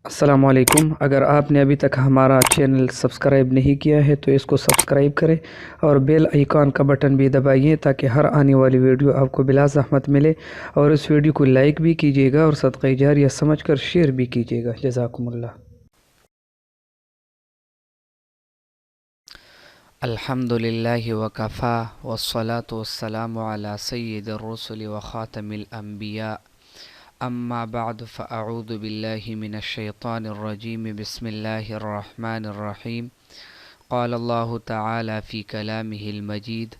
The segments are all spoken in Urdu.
السلام علیکم۔ اگر آپ نے ابھی تک ہمارا چینل سبسکرائب نہیں کیا ہے تو اس کو سبسکرائب کریں اور بیل آئیکن کا بٹن بھی دبائیے تاکہ ہر آنے والی ویڈیو آپ کو بلا زحمت ملے، اور اس ویڈیو کو لائک بھی کیجیے گا اور صدقہ جاریہ سمجھ کر شیئر بھی کیجیے گا۔ جزاکم اللہ۔ الحمد للہ وکفا والصلاة والسلام علی سید الرسل وخاتم الانبیاء اما بعد فاعوذ باللہ من الشیطان الرجیم بسم اللہ الرحمن الرحیم قال اللہ تعالی فی کلامہ المجید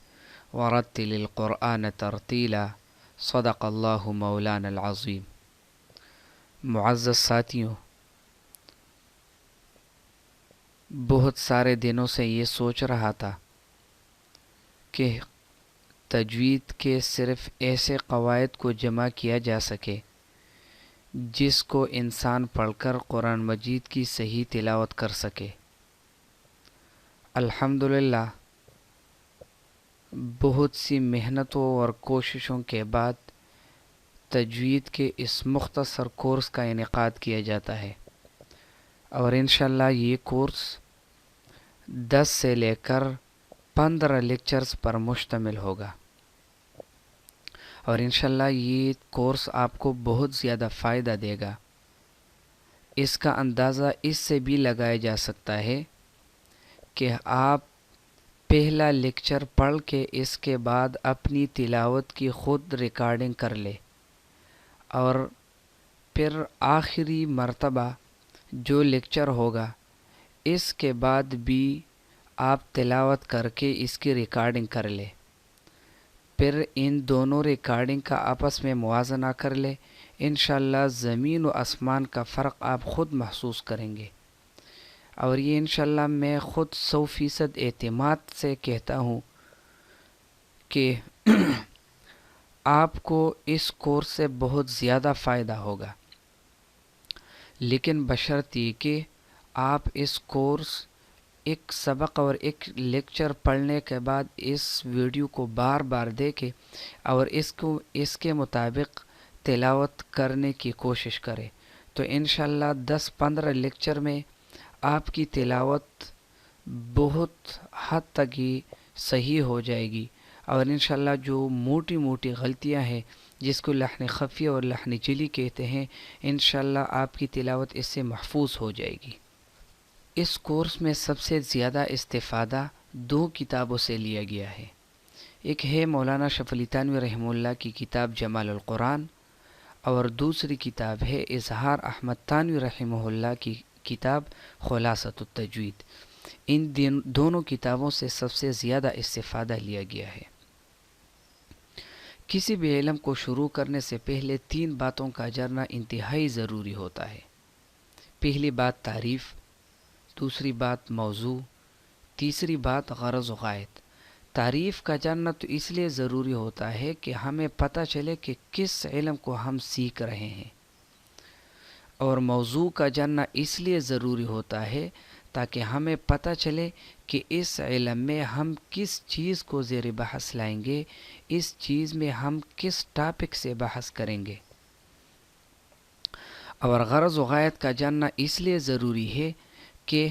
ورتل القرآن ترتیلا صدق اللہ مولانا العظیم۔ معزز ساتھیوں، بہت سارے دنوں سے یہ سوچ رہا تھا کہ تجوید کے صرف ایسے قواعد کو جمع کیا جا سکے جس کو انسان پڑھ کر قرآن مجید کی صحیح تلاوت کر سکے۔ الحمدللہ بہت سی محنتوں اور کوششوں کے بعد تجوید کے اس مختصر کورس کا انعقاد کیا جاتا ہے، اور انشاءاللہ یہ کورس 10 سے لے کر 15 لیکچرز پر مشتمل ہوگا، اور انشاءاللہ یہ کورس آپ کو بہت زیادہ فائدہ دے گا۔ اس کا اندازہ اس سے بھی لگایا جا سکتا ہے کہ آپ پہلا لیکچر پڑھ کے اس کے بعد اپنی تلاوت کی خود ریکارڈنگ کر لے، اور پھر آخری مرتبہ جو لیکچر ہوگا اس کے بعد بھی آپ تلاوت کر کے اس کی ریکارڈنگ کر لے، پھر ان دونوں ریکارڈنگ کا آپس میں موازنہ کر لے۔ انشاءاللہ زمین و آسمان کا فرق آپ خود محسوس کریں گے، اور یہ انشاءاللہ میں خود 100% اعتماد سے کہتا ہوں کہ آپ کو اس کورس سے بہت زیادہ فائدہ ہوگا، لیکن بشرط یہ کہ آپ اس کورس ایک سبق اور ایک لیکچر پڑھنے کے بعد اس ویڈیو کو بار بار دیکھیں اور اس کے مطابق تلاوت کرنے کی کوشش کریں، تو انشاءاللہ 10-15 لیکچر میں آپ کی تلاوت بہت حد تک ہی صحیح ہو جائے گی، اور انشاءاللہ جو موٹی موٹی غلطیاں ہیں جس کو لحن خفیہ اور لحن جلی کہتے ہیں، انشاءاللہ آپ کی تلاوت اس سے محفوظ ہو جائے گی۔ اس کورس میں سب سے زیادہ استفادہ 2 کتابوں سے لیا گیا ہے۔ ایک ہے مولانا شرف علی تھانوی رحمہ اللہ کی کتاب جمال القرآن، اور دوسری کتاب ہے اظہار احمد تھانوی رحمہ اللہ کی کتاب خلاصۃ التجوید۔ ان دونوں کتابوں سے سب سے زیادہ استفادہ لیا گیا ہے۔ کسی بھی علم کو شروع کرنے سے پہلے 3 باتوں کا جاننا انتہائی ضروری ہوتا ہے۔ پہلی بات تعریف، دوسری بات موضوع، تیسری بات غرض و غایت۔ تعریف کا جاننا تو اس لیے ضروری ہوتا ہے کہ ہمیں پتہ چلے کہ کس علم کو ہم سیکھ رہے ہیں، اور موضوع کا جاننا اس لیے ضروری ہوتا ہے تاکہ ہمیں پتہ چلے کہ اس علم میں ہم کس چیز کو زیر بحث لائیں گے، اس چیز میں ہم کس ٹاپک سے بحث کریں گے۔ اور غرض و غایت کا جاننا اس لیے ضروری ہے کہ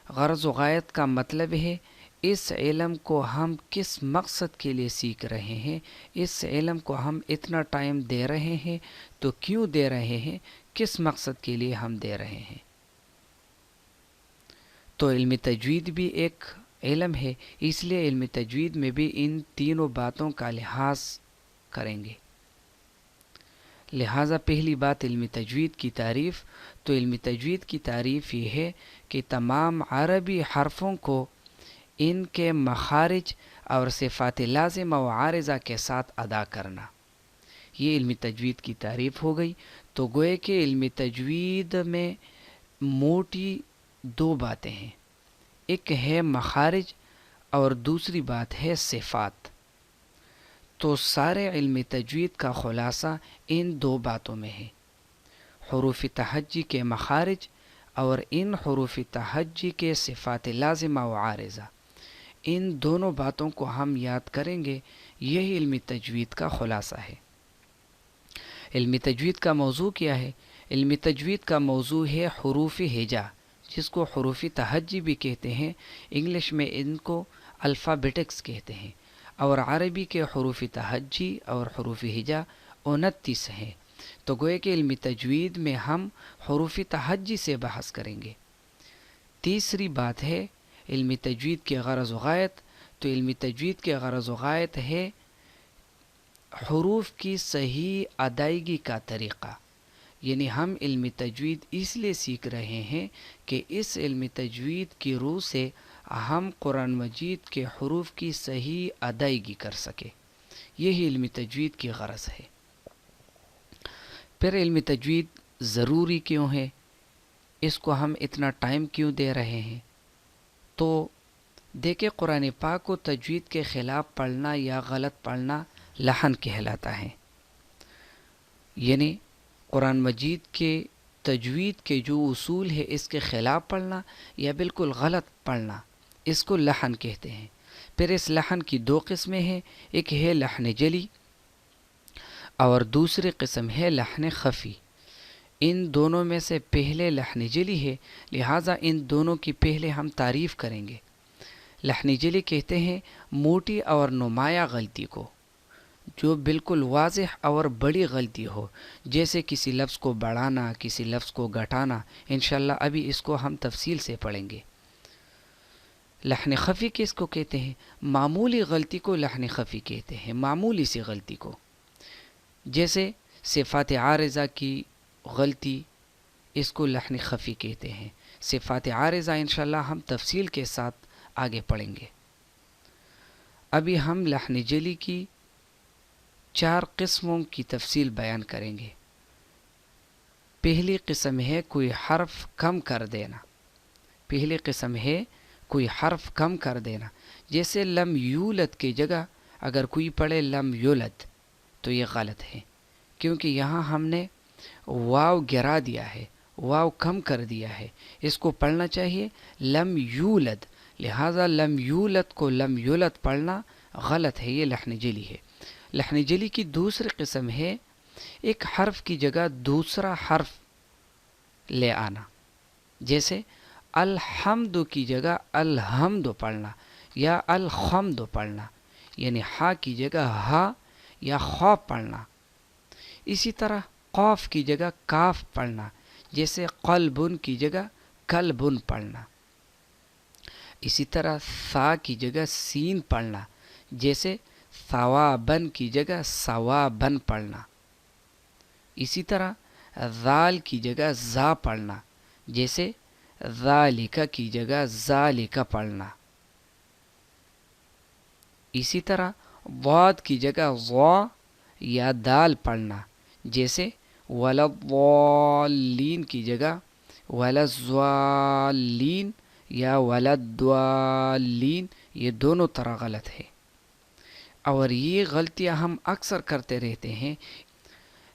غرض و غایت کا مطلب ہے اس علم کو ہم کس مقصد کے لیے سیکھ رہے ہیں، اس علم کو ہم اتنا ٹائم دے رہے ہیں تو کیوں دے رہے ہیں، کس مقصد کے لیے ہم دے رہے ہیں۔ تو علم تجوید بھی ایک علم ہے، اس لیے علم تجوید میں بھی ان تینوں باتوں کا لحاظ کریں گے۔ لہٰذا پہلی بات علم تجوید کی تعریف، تو علم تجوید کی تعریف یہ ہے کہ تمام عربی حرفوں کو ان کے مخارج اور صفات لازمہ و عارضہ کے ساتھ ادا کرنا، یہ علم تجوید کی تعریف ہو گئی۔ تو گوئے کہ علم تجوید میں موٹی 2 باتیں ہیں، ایک ہے مخارج اور دوسری بات ہے صفات۔ تو سارے علم تجوید کا خلاصہ ان 2 باتوں میں ہے، حروف تہجی کے مخارج اور ان حروف تہجی کے صفات لازمہ و عارضہ۔ ان دونوں باتوں کو ہم یاد کریں گے، یہی علم تجوید کا خلاصہ ہے۔ علم تجوید کا موضوع کیا ہے؟ علم تجوید کا موضوع ہے حروف ہجا، جس کو حروف تہجی بھی کہتے ہیں، انگلش میں ان کو الفابیٹکس کہتے ہیں، اور عربی کے حروف تہجی اور حروف ہجا 29 ہیں۔ تو گویا کہ علم تجوید میں ہم حروف تہجی سے بحث کریں گے۔ تیسری بات ہے علم تجوید کے غرض و غایت، تو علم تجوید کے غرض و غایت ہے حروف کی صحیح ادائیگی کا طریقہ، یعنی ہم علم تجوید اس لیے سیکھ رہے ہیں کہ اس علم تجوید کی روح سے ہم قرآن مجید کے حروف کی صحیح ادائیگی کر سکیں، یہی علم تجوید کی غرض ہے۔ پھر علم تجوید ضروری کیوں ہے، اس کو ہم اتنا ٹائم کیوں دے رہے ہیں؟ تو دیکھیں، قرآن پاک کو تجوید کے خلاف پڑھنا یا غلط پڑھنا لحن کہلاتا ہے، یعنی قرآن مجید کے تجوید کے جو اصول ہے اس کے خلاف پڑھنا یا بالکل غلط پڑھنا، اس کو لحن کہتے ہیں۔ پھر اس لحن کی دو قسمیں ہیں، ایک ہے لحن جلی اور دوسری قسم ہے لحن خفی۔ ان دونوں میں سے پہلے لحن جلی ہے، لہٰذا ان دونوں کی پہلے ہم تعریف کریں گے۔ لحن جلی کہتے ہیں موٹی اور نمایاں غلطی کو، جو بالکل واضح اور بڑی غلطی ہو، جیسے کسی لفظ کو بڑھانا، کسی لفظ کو گھٹانا۔ انشاءاللہ ابھی اس کو ہم تفصیل سے پڑھیں گے۔ لحن خفی کس کو کہتے ہیں؟ معمولی غلطی کو لحن خفی کہتے ہیں، معمولی سی غلطی کو، جیسے صفات عارضہ کی غلطی، اس کو لحن خفی کہتے ہیں۔ صفات عارضہ انشاءاللہ ہم تفصیل کے ساتھ آگے پڑھیں گے۔ ابھی ہم لحن جلی کی 4 قسموں کی تفصیل بیان کریں گے۔ پہلی قسم ہے کوئی حرف کم کر دینا، پہلی قسم ہے کوئی حرف کم کر دینا، جیسے لم یولد کی جگہ اگر کوئی پڑھے لم یولد تو یہ غلط ہے، کیونکہ یہاں ہم نے واو گرا دیا ہے، واو کم کر دیا ہے، اس کو پڑھنا چاہیے لم یولد، لہٰذا لم یولد کو لم یولد پڑھنا غلط ہے، یہ لحن جلی ہے۔ لحن جلی کی دوسری قسم ہے ایک حرف کی جگہ دوسرا حرف لے آنا، جیسے الحمد کی جگہ الحمد پڑھنا یا الحمد پڑھنا، یعنی ہا کی جگہ ہا یا خا پڑھنا۔ اسی طرح قاف کی جگہ کاف پڑھنا، جیسے قلبن کی جگہ کلبن پڑھنا۔ اسی طرح ثا کی جگہ سین پڑھنا، جیسے ثوابن کی جگہ ثوابن پڑھنا۔ اسی طرح ذال کی جگہ زا پڑھنا، جیسے ذالک کی جگہ ذالک پڑھنا۔ اسی طرح ضاد کی جگہ ضا یا دال پڑھنا، جیسے ولضالین کی جگہ ولضالین یا ولضالین، یہ دونوں طرح غلط ہے، اور یہ غلطیاں ہم اکثر کرتے رہتے ہیں۔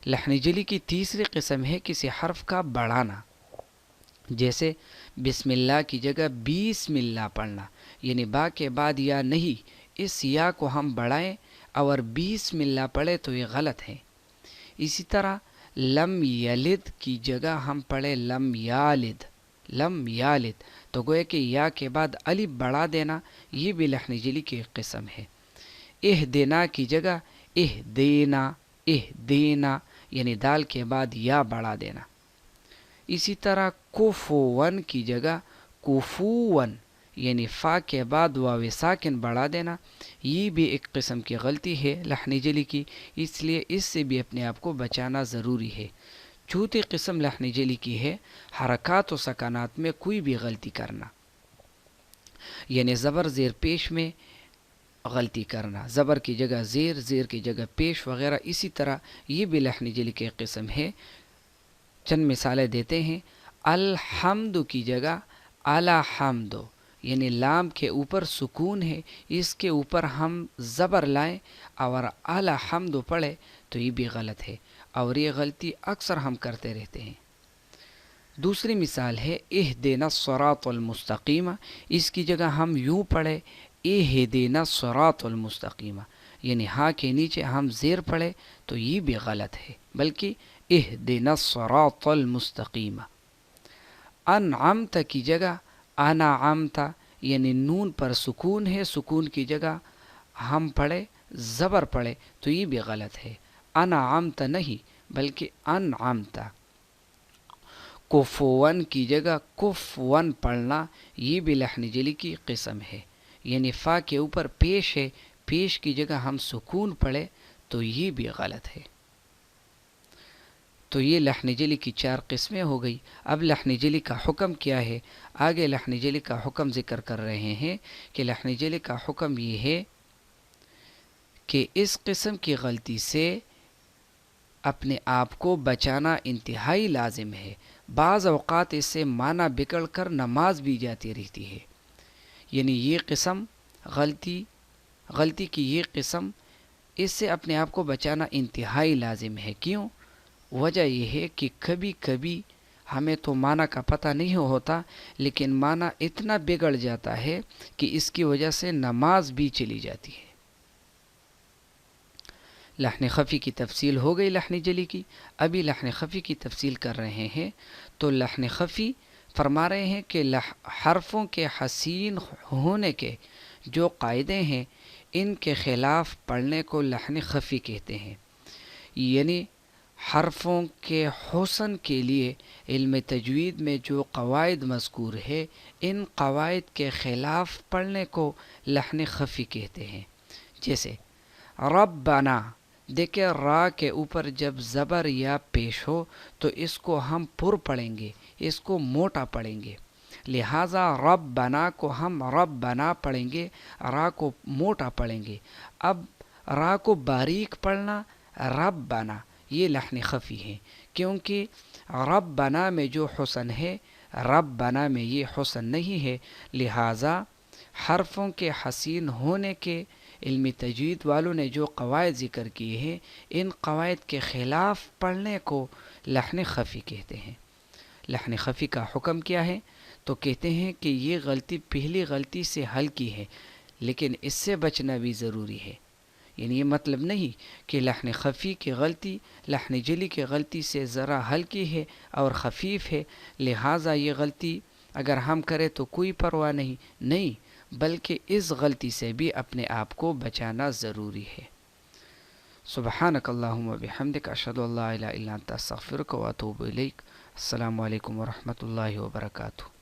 لحن جلی کی تیسری قسم ہے کسی حرف کا بڑھانا، جیسے بسم اللہ کی جگہ بسم اللہ پڑھنا، یعنی با کے بعد یا نہیں، اس یا کو ہم بڑھائیں اور بسم اللہ پڑھیں تو یہ غلط ہے۔ اسی طرح لم یلد کی جگہ ہم پڑھیں لم یالد، لم یالد، تو گویا کہ یا کے بعد الف بڑھا دینا، یہ بھی لحن جلی کی ایک قسم ہے۔ اہدنا کی جگہ اہدینا، اہدینا، یعنی دال کے بعد یا بڑھا دینا۔ اسی طرح کفون کی جگہ کفون، یعنی فا کے بعد واو ساکن بڑھا دینا، یہ بھی ایک قسم کی غلطی ہے لحن جلی کی، اس لیے اس سے بھی اپنے آپ کو بچانا ضروری ہے۔ چوتھی قسم لحن جلی کی ہے حرکات و سکانات میں کوئی بھی غلطی کرنا، یعنی زبر زیر پیش میں غلطی کرنا، زبر کی جگہ زیر، زیر کی جگہ پیش وغیرہ، اسی طرح یہ بھی لحن جلی کی ایک قسم ہے۔ چند مثالیں دیتے ہیں۔ الحمد کی جگہ الحمد، یعنی لام کے اوپر سکون ہے، اس کے اوپر ہم زبر لائیں اور الحمد پڑھے تو یہ بھی غلط ہے، اور یہ غلطی اکثر ہم کرتے رہتے ہیں۔ دوسری مثال ہے اہدنا الصراط المستقیم، اس کی جگہ ہم یوں پڑھے اہدنا الصراط المستقیم، یعنی ہاں کے نیچے ہم زیر پڑھے تو یہ بھی غلط ہے، بلکہ اہدنا الصراط المستقیم. انعمت کی جگہ انعمت یعنی نون پر سکون ہے، سکون کی جگہ ہم پڑھے زبر پڑھے تو یہ بھی غلط ہے. انعمت نہیں بلکہ انعمت. کفون کی جگہ کفون پڑھنا یہ بھی لحن جلی کی قسم ہے، یعنی فا کے اوپر پیش ہے، پیش کی جگہ ہم سکون پڑھے تو یہ بھی غلط ہے. تو یہ لحن جلی کی 4 قسمیں ہو گئی. اب لحن جلی کا حکم کیا ہے؟ آگے لحن جلی کا حکم ذکر کر رہے ہیں کہ لحن جلی کا حکم یہ ہے کہ اس قسم کی غلطی سے اپنے آپ کو بچانا انتہائی لازم ہے. بعض اوقات اس سے معنی بگڑ کر نماز بھی جاتی رہتی ہے. یعنی یہ قسم غلطی کی یہ قسم، اس سے اپنے آپ کو بچانا انتہائی لازم ہے. کیوں؟ وجہ یہ ہے کہ کبھی کبھی ہمیں تو معنی کا پتہ نہیں ہوتا، لیکن معنی اتنا بگڑ جاتا ہے کہ اس کی وجہ سے نماز بھی چلی جاتی ہے. لحن خفی کی تفصیل ہو گئی لحن جلی کی. ابھی لحن خفی کی تفصیل کر رہے ہیں. تو لحن خفی فرما رہے ہیں کہ حرفوں کے حسین ہونے کے جو قاعدے ہیں ان کے خلاف پڑھنے کو لحن خفی کہتے ہیں. یعنی حرفوں کے حسن کے لیے علم تجوید میں جو قواعد مذکور ہے ان قواعد کے خلاف پڑھنے کو لحن خفی کہتے ہیں. جیسے ربنا، دیکھیں را کے اوپر جب زبر یا پیش ہو تو اس کو ہم پر پڑھیں گے، اس کو موٹا پڑھیں گے. لہٰذا ربنا کو ہم ربنا پڑھیں گے، را کو موٹا پڑھیں گے. اب را کو باریک پڑھنا ربنا یہ لحن خفی ہے، کیونکہ ربنا میں جو حسن ہے ربنا میں یہ حسن نہیں ہے. لہٰذا حرفوں کے حسین ہونے کے علمی تجوید والوں نے جو قواعد ذکر کیے ہیں ان قواعد کے خلاف پڑھنے کو لحن خفی کہتے ہیں. لحن خفی کا حکم کیا ہے؟ تو کہتے ہیں کہ یہ غلطی پہلی غلطی سے ہلکی ہے، لیکن اس سے بچنا بھی ضروری ہے. یعنی یہ مطلب نہیں کہ لحن خفی کی غلطی لحن جلی کی غلطی سے ذرا ہلکی ہے اور خفیف ہے، لہٰذا یہ غلطی اگر ہم کریں تو کوئی پرواہ نہیں، بلکہ اس غلطی سے بھی اپنے آپ کو بچانا ضروری ہے. سبحانک اللہم و بحمدک، اشہد ان لا الہ الا انت، استغفرک و اتوب الیک. السلام علیکم ورحمۃ اللہ وبرکاتہ.